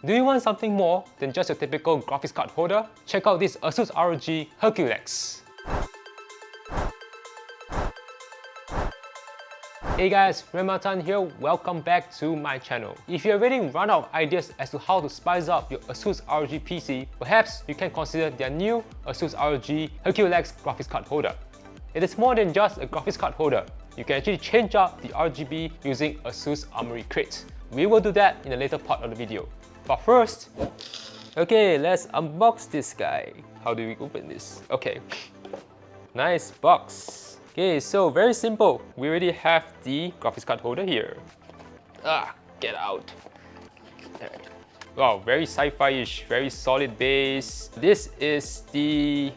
Do you want something more than just a typical graphics card holder? Check out this ASUS ROG Hercul X. Hey guys, Realmeltan here, welcome back to my channel. If you're already run out of ideas as to how to spice up your ASUS ROG PC, perhaps you can consider their new ASUS ROG Hercul X graphics card holder. It is more than just a graphics card holder. You can actually change up the RGB using ASUS Armoury Crate. We will do that in a later part of the video. But first, okay, let's unbox this guy. How do we open this? Okay, nice box. Okay, so very simple. We already have the graphics card holder here. Get out. Alright. Wow, very sci-fi-ish, very solid base. This is the,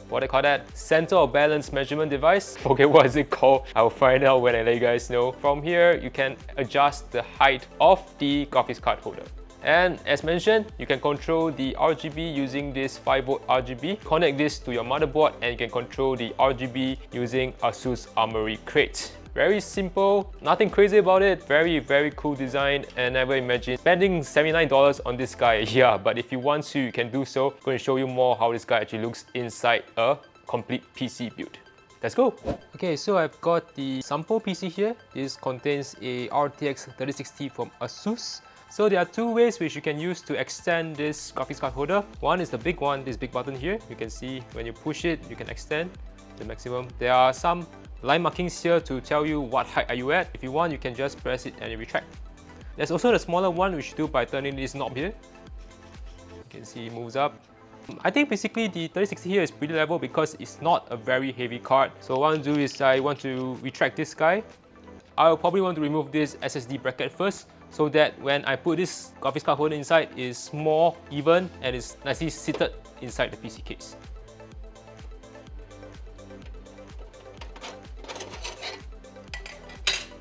what do I call that? Center of balance measurement device. Okay, what is it called? I'll find out when I let you guys know. From here, you can adjust the height of the graphics card holder. And as mentioned, you can control the RGB using this 5V RGB. Connect this to your motherboard and you can control the RGB using ASUS Armoury Crate. Very simple, nothing crazy about it. Very cool design, and never imagine spending $79 on this guy. Yeah, but if you want to, you can do so. I'm going to show you more how this guy actually looks inside a complete PC build. Let's go! Okay, so I've got the sample PC here. This contains a RTX 3060 from ASUS. So there are two ways which you can use to extend this graphics card holder. One is the big one, this big button here. You can see when you push it, you can extend the maximum. There are some line markings here to tell you what height are you at. If you want, you can just press it and you retract. There's also the smaller one which you do by turning this knob here. You can see it moves up. I think basically the 3060 here is pretty level because it's not a very heavy card. So what I want to do is I want to retract this guy. I'll probably want to remove this SSD bracket first, so that when I put this graphics card holder inside, it's more even and it's nicely seated inside the PC case.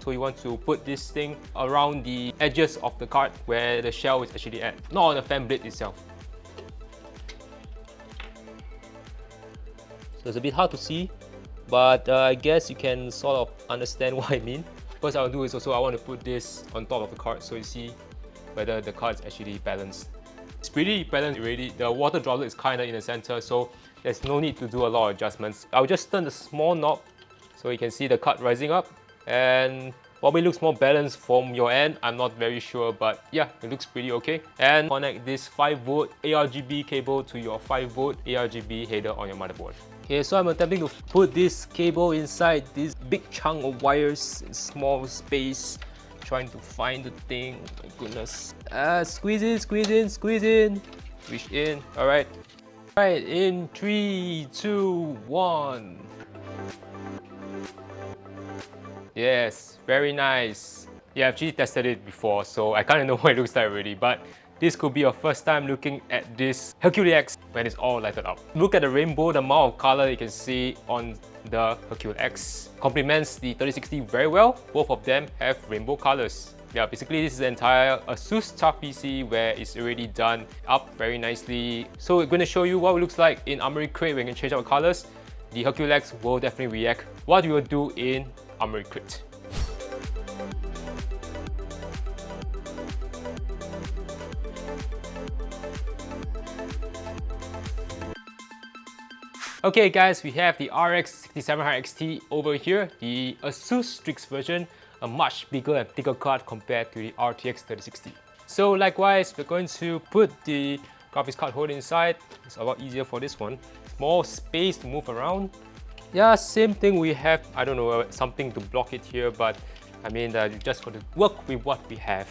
So you want to put this thing around the edges of the card where the shell is actually at, not on the fan blade itself. So it's a bit hard to see, but I guess you can sort of understand what I mean. First I'll do is also I want to put this on top of the card so you see whether the card is actually balanced. It's pretty balanced already. The water droplet is kind of in the center, so there's no need to do a lot of adjustments. I'll just turn the small knob so you can see the card rising up, and probably looks more balanced from your end. I'm not very sure, but yeah, it looks pretty okay. And connect this 5V ARGB cable to your 5V ARGB header on your motherboard. Okay, so I'm attempting to put this cable inside this big chunk of wires in small space. Trying to find the thing. Oh my goodness. Squeeze in, squeeze in, squeeze in. Reach in. Alright. Alright, in 3, 2, 1. Yes, very nice. Yeah, I've actually tested it before, so I kind of know what it looks like already. But this could be your first time looking at this Hercul X when it's all lighted up. Look at the rainbow, the amount of color you can see on the Hercul X. Complements the 3060 very well. Both of them have rainbow colors. Yeah, basically this is the entire ASUS TUF PC where it's already done up very nicely. So we're going to show you what it looks like in Armoury Crate where you can change out colors. The Hercul X will definitely react what we will do in Armoury Crate. Okay guys, we have the RX 6700 XT over here, the ASUS Strix version, a much bigger and thicker card compared to the RTX 3060. So likewise, we're going to put the graphics card holder inside. It's a lot easier for this one. More space to move around. Yeah, same thing we have, I don't know, something to block it here, but I mean, you just got to work with what we have.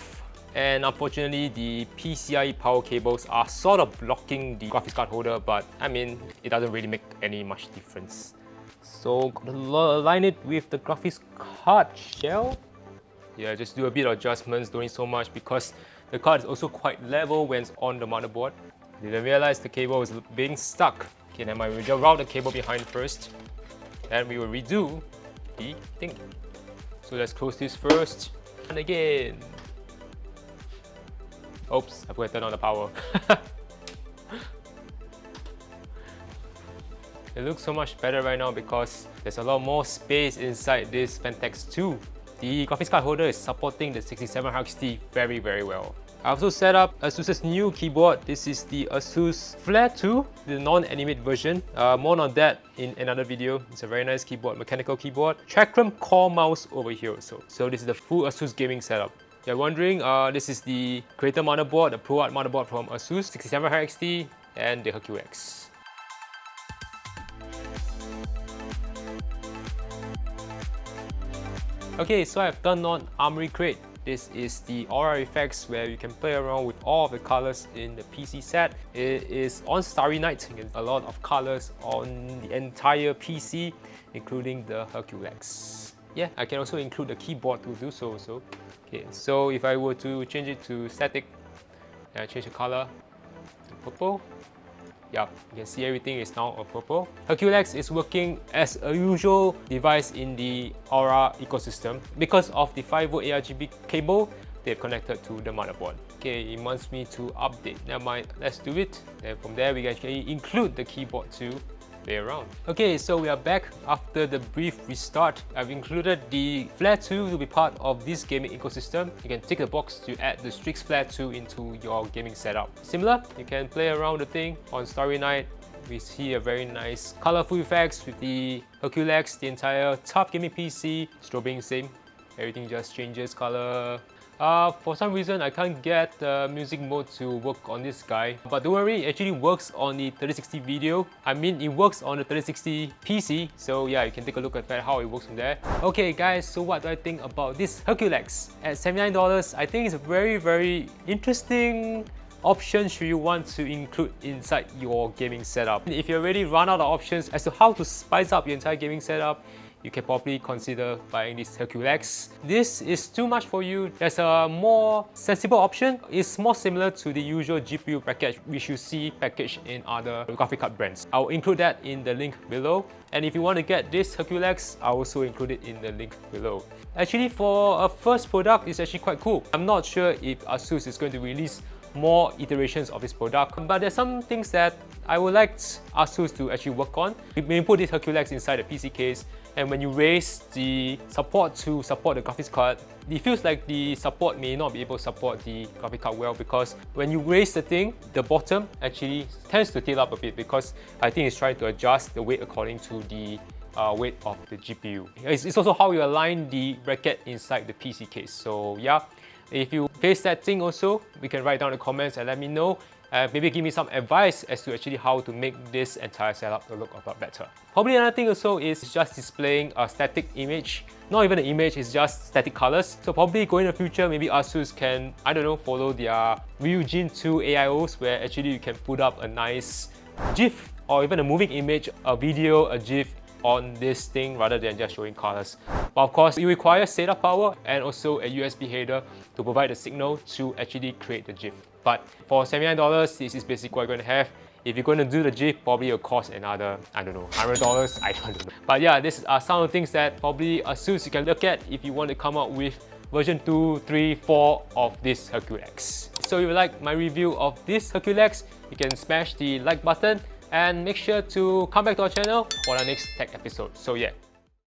And unfortunately, the PCIe power cables are sort of blocking the graphics card holder, but I mean, it doesn't really make any much difference. So, gotta align it with the graphics card shell. Yeah, just do a bit of adjustments, don't need so much because the card is also quite level when it's on the motherboard. Didn't realize the cable is being stuck. Okay, then I will route the cable behind first. Then we will redo the thing. So let's close this first. And again. Oops, I forgot to turn on the power. It looks so much better right now because there's a lot more space inside this Pentax 2. The graphics card holder is supporting the 6700 XT very well. I also set up ASUS's new keyboard. This is the ASUS Flare 2, the non-animate version. More on that in another video. It's a very nice keyboard, mechanical keyboard. Chakram core mouse over here also. So this is the full ASUS gaming setup. You're wondering, this is the creator motherboard, the Pro Art motherboard from ASUS, 6700 XT and the Hercul X. Okay, so I've turned on Armory Crate. This is the aura effects where you can play around with all of the colors in the PC set. It is on Starry Night, a lot of colors on the entire PC, including the Hercul X. Yeah, I can also include the keyboard to do so also. Okay, so if I were to change it to static, and I change the color to purple, yeah, you can see everything is now a purple. Hercul X is working as a usual device in the Aura ecosystem. Because of the 5V ARGB cable, they've connected to the motherboard. Okay, it wants me to update. Never mind, let's do it. And from there, we can actually include the keyboard to play around. Okay, so we are back after the brief restart. I've included the Flare 2 to be part of this gaming ecosystem. You can tick the box to add the Strix Flare 2 into your gaming setup. Similar, you can play around the thing on Starry Night. We see a very nice colorful effects with the Hercul X, the entire top gaming PC, strobing same. Everything just changes color. For some reason, I can't get the music mode to work on this guy. But don't worry, it actually works on the 3060 video. I mean, it works on the 3060 PC. So yeah, you can take a look at that, how it works from there. Okay guys, so what do I think about this Hercul X? At $79, I think it's a very interesting option should you want to include inside your gaming setup. If you already run out of options as to how to spice up your entire gaming setup, you can probably consider buying this Hercul X. This is too much for you. There's a more sensible option. It's more similar to the usual GPU package which you see packaged in other graphic card brands. I'll include that in the link below. And if you want to get this Hercul X, I'll also include it in the link below. Actually, for a first product, it's actually quite cool. I'm not sure if ASUS is going to release more iterations of this product, but there's some things that I would like ASUS to actually work on. When you put this Hercul X inside the PC case, and when you raise the support to support the graphics card, it feels like the support may not be able to support the graphic card well, because when you raise the thing, the bottom actually tends to tilt up a bit, because I think it's trying to adjust the weight according to the weight of the GPU. It's also how you align the bracket inside the PC case. So yeah, if you face that thing also, we can write down in the comments and let me know. Maybe give me some advice as to actually how to make this entire setup look a lot better. Probably another thing also is just displaying a static image. Not even an image, it's just static colors. So probably going in the future, maybe ASUS can, I don't know, follow their Ryujin 2 AIOs, where actually you can put up a nice GIF or even a moving image, a video, a GIF on this thing rather than just showing colors. But of course, it requires SATA power and also a USB header to provide the signal to actually create the GIF. But for $79, this is basically what you're going to have. If you're going to do the GIF, probably it'll cost another, I don't know, $100, I don't know. But yeah, these are some of the things that probably ASUS you can look at if you want to come out with version 2, 3, 4 of this Hercul X. So if you like my review of this Hercul X, you can smash the like button and make sure to come back to our channel for the next tech episode. So yeah,